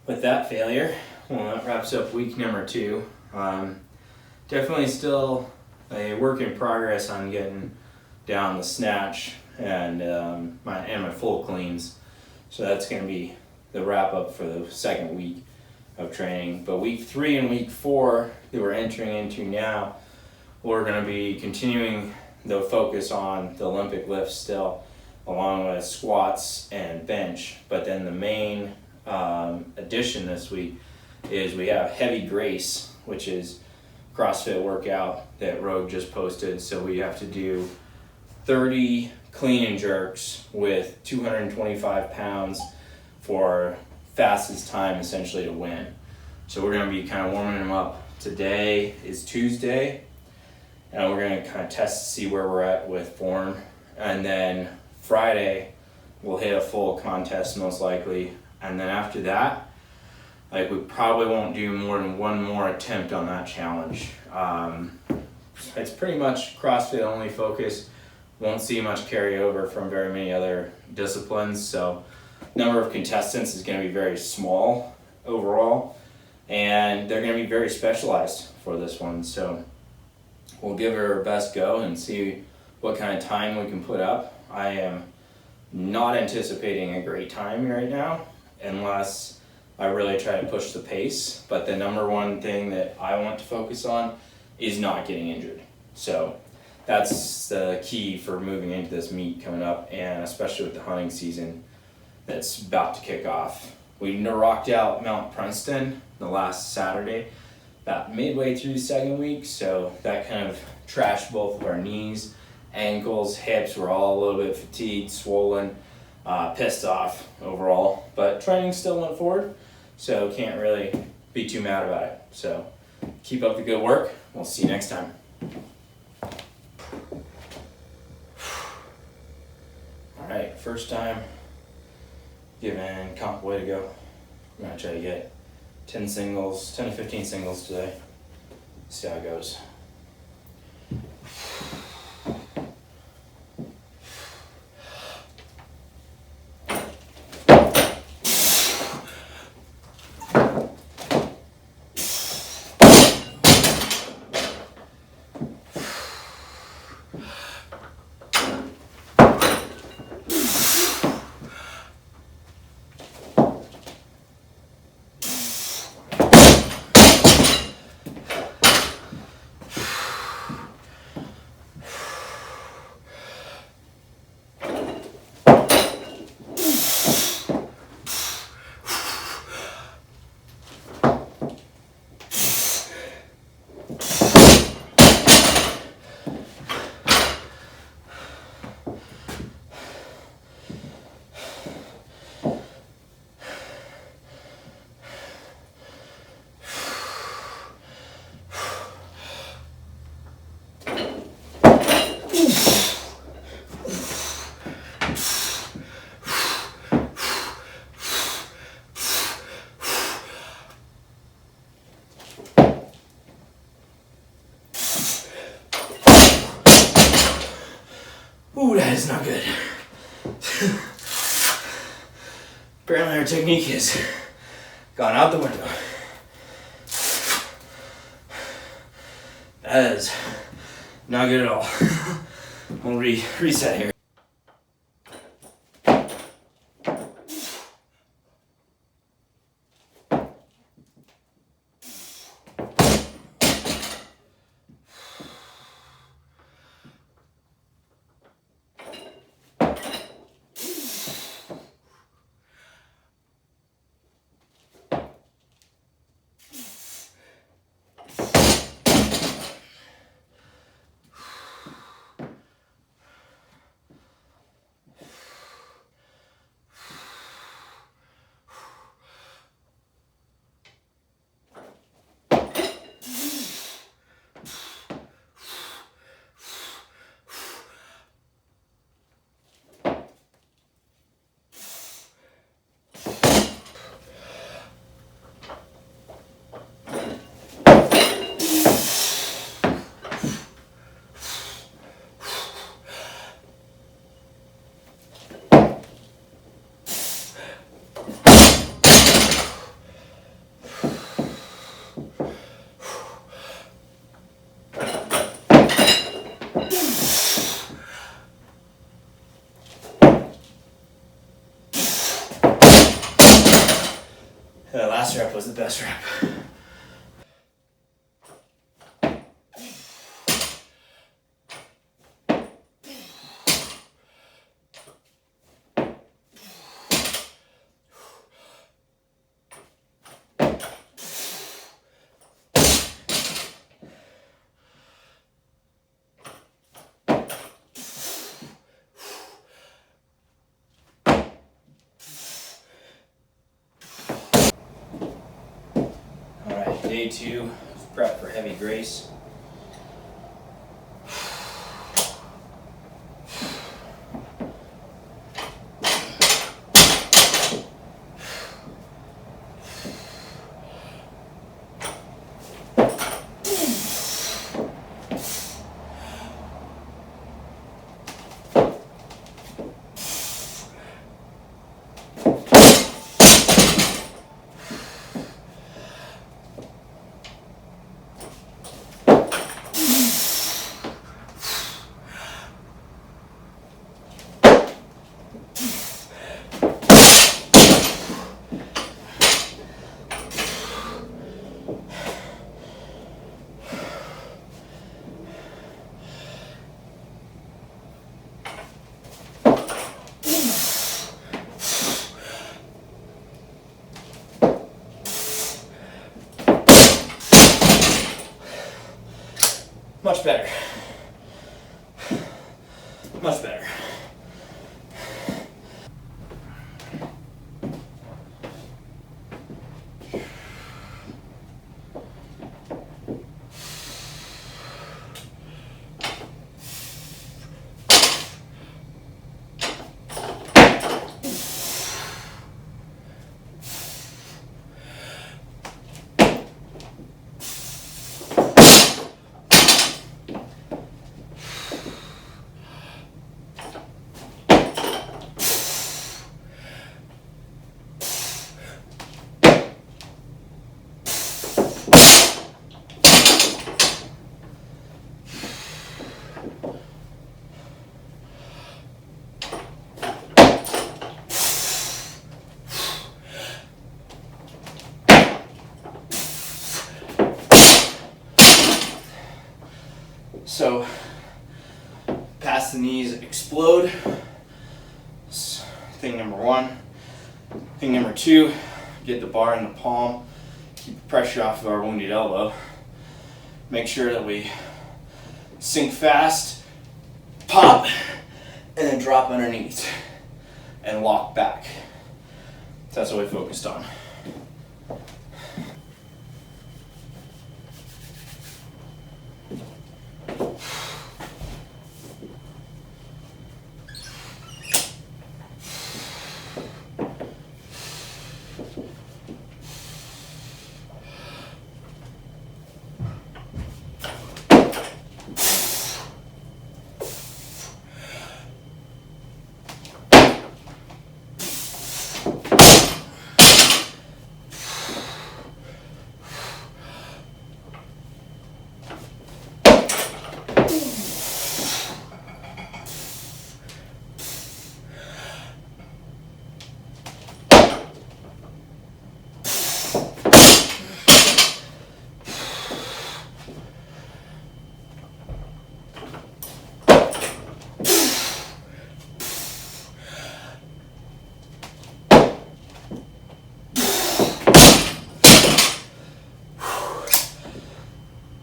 with that failure, well, that wraps up week number 2. Definitely still a work in progress on getting down the snatch and my full cleans. So that's going to be the wrap up for the second week of training. But week 3 and week 4 that we're entering into now, we're going to be continuing the focus on the Olympic lifts still, along with squats and bench. But then the main addition this week is we have heavy grace, which is CrossFit workout that Rogue just posted. So we have to do 30 clean and jerks with 225 pounds for fastest time essentially to win. So we're going to be kind of warming them up. Today is Tuesday, and we're going to kind of test to see where we're at with form. And then Friday, we'll hit a full contest most likely. And then after that, like, we probably won't do more than one more attempt on that challenge. It's pretty much CrossFit only focus. Won't see much carryover from very many other disciplines. So number of contestants is going to be very small overall, and they're going to be very specialized for this one. So we'll give it our best go and see what kind of time we can put up. I am not anticipating a great time right now unless I really try to push the pace. But the number one thing that I want to focus on is not getting injured. So that's the key for moving into this meet coming up, and especially with the hunting season that's about to kick off. We rocked out Mount Princeton the last Saturday, about midway through the second week, so that kind of trashed both of our knees, ankles, hips. Were all a little bit fatigued, swollen, pissed off overall, but training still went forward, so can't really be too mad about it. So keep up the good work. We'll see you next time. Alright, first time giving comp way to go. I'm gonna try to get 10 to 15 singles today. See how it goes. Ooh, that is not good. Apparently our technique has gone out the window. That is not good at all. We'll reset here. And the last rep was the best rep. Alright, day 2 of prep for heavy grace. Much better. Much better. So, past the knees explode. That's thing number 1. Thing number 2, get the bar in the palm, keep the pressure off of our wounded elbow. Make sure that we sink fast, pop, and then drop underneath and walk back. That's what we focused on.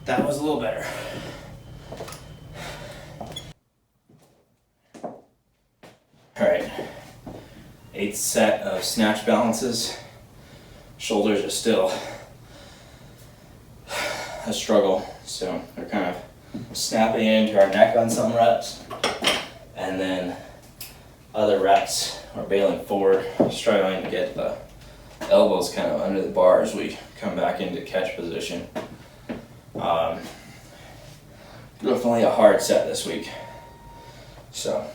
That was a little better. Alright, 8th set of snatch balances. Shoulders are still a struggle, so we're kind of snapping into our neck on some reps, and then other reps are bailing forward, struggling to get the elbows kind of under the bar as we come back into catch position. Definitely a hard set this week, so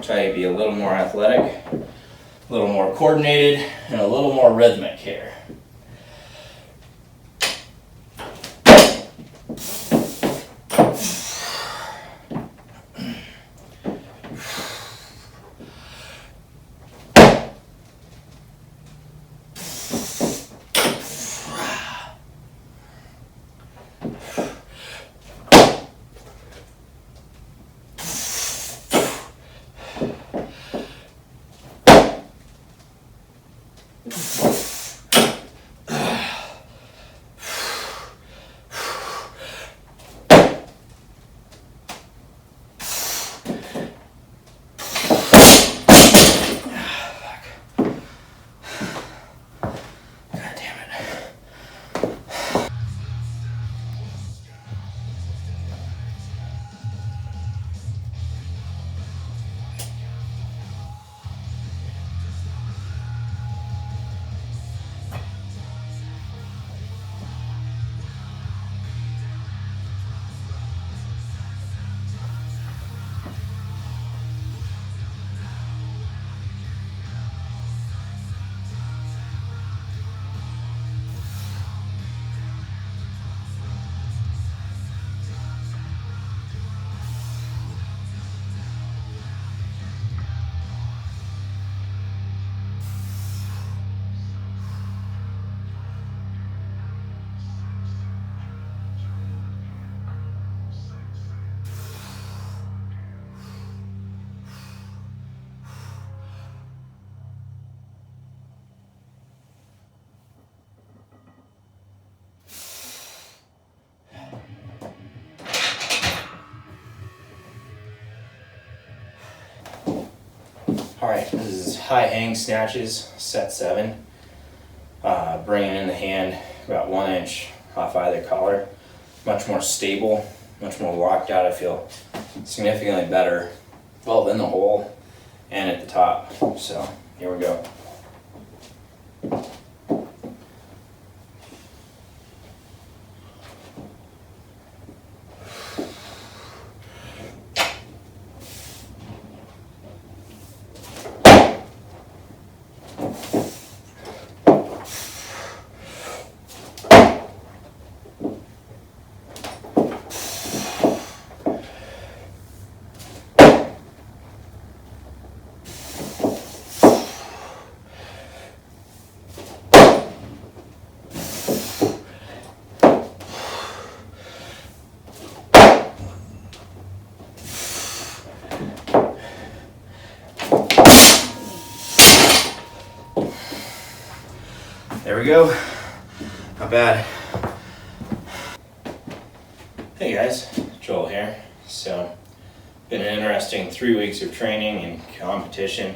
try to be a little more athletic, a little more coordinated, and a little more rhythmic here. All right, this is high hang snatches, set 7. Bringing in the hand about 1 inch off either collar. Much more stable, much more locked out. I feel significantly better both in the hole and at the top. So here we go. There we go. Not bad. Hey guys, Joel here. So, been an interesting 3 weeks of training and competition.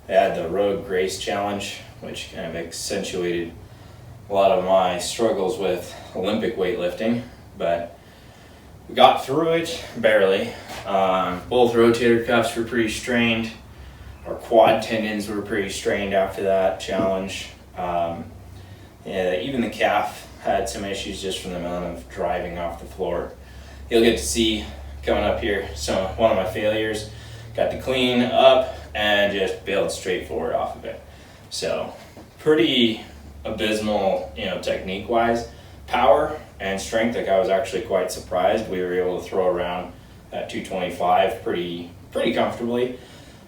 I had the Road Grace Challenge, which kind of accentuated a lot of my struggles with Olympic weightlifting, but we got through it barely. Both rotator cuffs were pretty strained. Our quad tendons were pretty strained after that challenge. Even the calf had some issues just from the amount of driving off the floor. You'll get to see coming up here one of my failures. Got to clean up and just bailed straight forward off of it. So pretty abysmal, technique wise. Power and strength, like I was actually quite surprised. We were able to throw around at 225 pretty comfortably.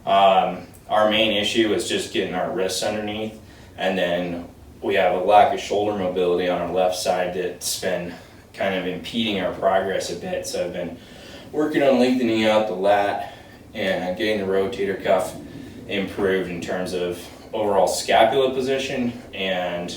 Our main issue was just getting our wrists underneath, and then we have a lack of shoulder mobility on our left side that's been kind of impeding our progress a bit. So I've been working on lengthening out the lat and getting the rotator cuff improved in terms of overall scapula position and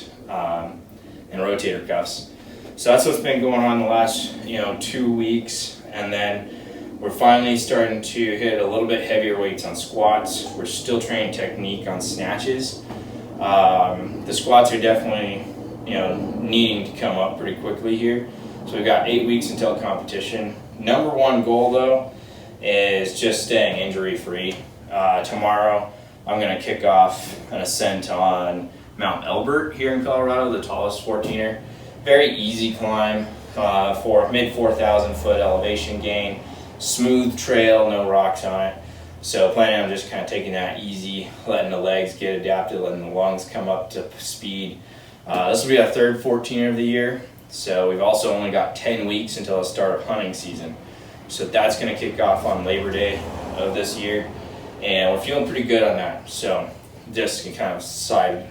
rotator cuffs. So that's what's been going on the last 2 weeks, and then we're finally starting to hit a little bit heavier weights on squats. We're still training technique on snatches. The squats are definitely, needing to come up pretty quickly here. So we've got 8 weeks until competition. Number one goal though is just staying injury free. Tomorrow I'm going to kick off an ascent on Mount Elbert here in Colorado, the tallest 14er. Very easy climb for mid 4,000 foot elevation gain. Smooth trail, no rocks on it. So planning on just kind of taking that easy, letting the legs get adapted, letting the lungs come up to speed. This will be our third 14er of the year. So we've also only got 10 weeks until the start of hunting season. So that's going to kick off on Labor Day of this year. And we're feeling pretty good on that. So just kind of side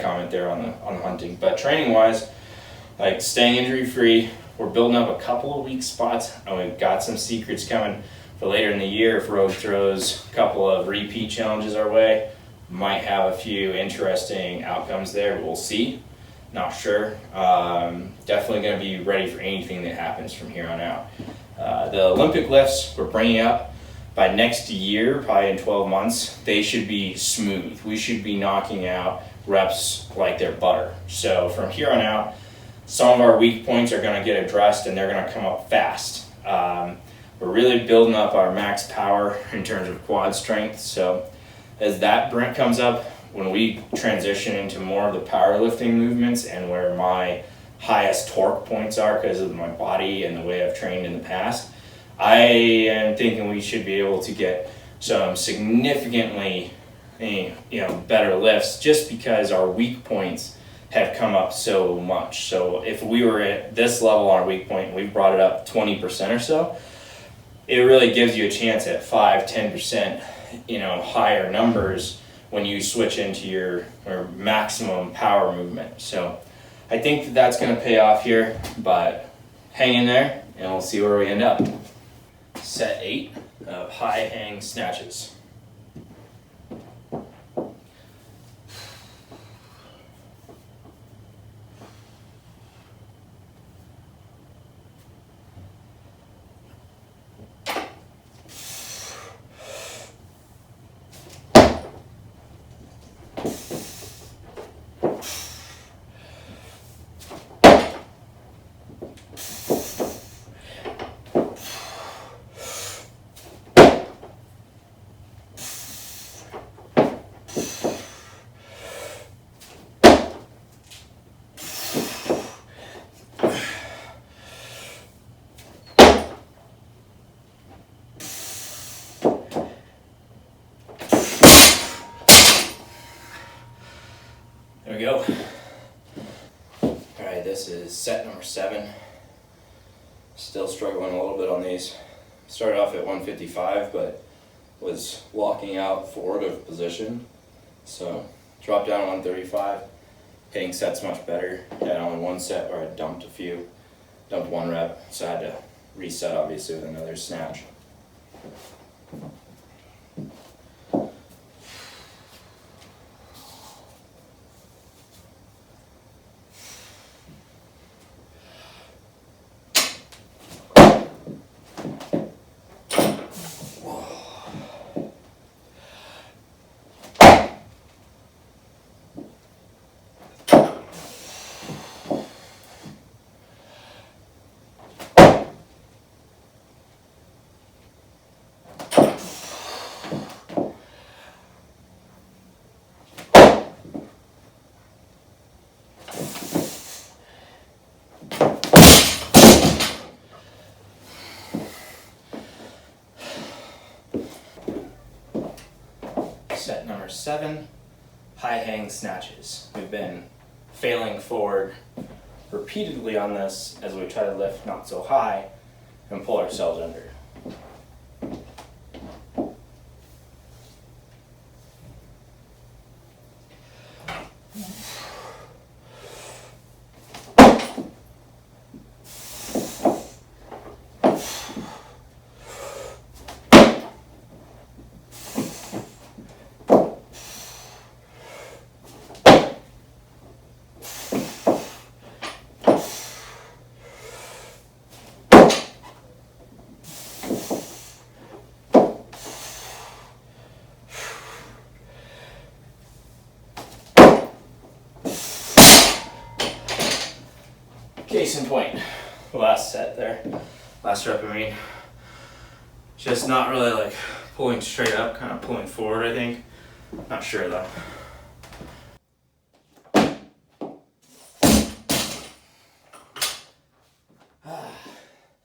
comment there on the hunting. But training wise, like staying injury free, we're building up a couple of weak spots, and we've got some secrets coming for later in the year. If Road throws a couple of repeat challenges our way, might have a few interesting outcomes there, but we'll see. Not sure. Definitely going to be ready for anything that happens from here on out. The Olympic lifts we're bringing up by next year, probably in 12 months, they should be smooth. We should be knocking out reps like they're butter. So from here on out, some of our weak points are going to get addressed, and they're going to come up fast. We're really building up our max power in terms of quad strength. So as that comes up, when we transition into more of the powerlifting movements and where my highest torque points are because of my body and the way I've trained in the past, I am thinking we should be able to get some significantly better lifts just because our weak points have come up so much. So if we were at this level on our weak point and we've brought it up 20% or so, it really gives you a chance at 5-10% higher numbers when you switch into your maximum power movement. So I think that's going to pay off here, but hang in there and we'll see where we end up. Set 8 of high hang snatches. There we go. Alright, this is set number 7. Still struggling a little bit on these. Started off at 155, but was walking out forward of position. So dropped down to 135. Hitting sets much better. Had only one set where I dumped one rep, so I had to reset obviously with another snatch. Set number 7, high hang snatches. We've been failing forward repeatedly on this as we try to lift not so high and pull ourselves under. Case in point, the last set there, last rep I mean, just not really like pulling straight up, kind of pulling forward I think, not sure though.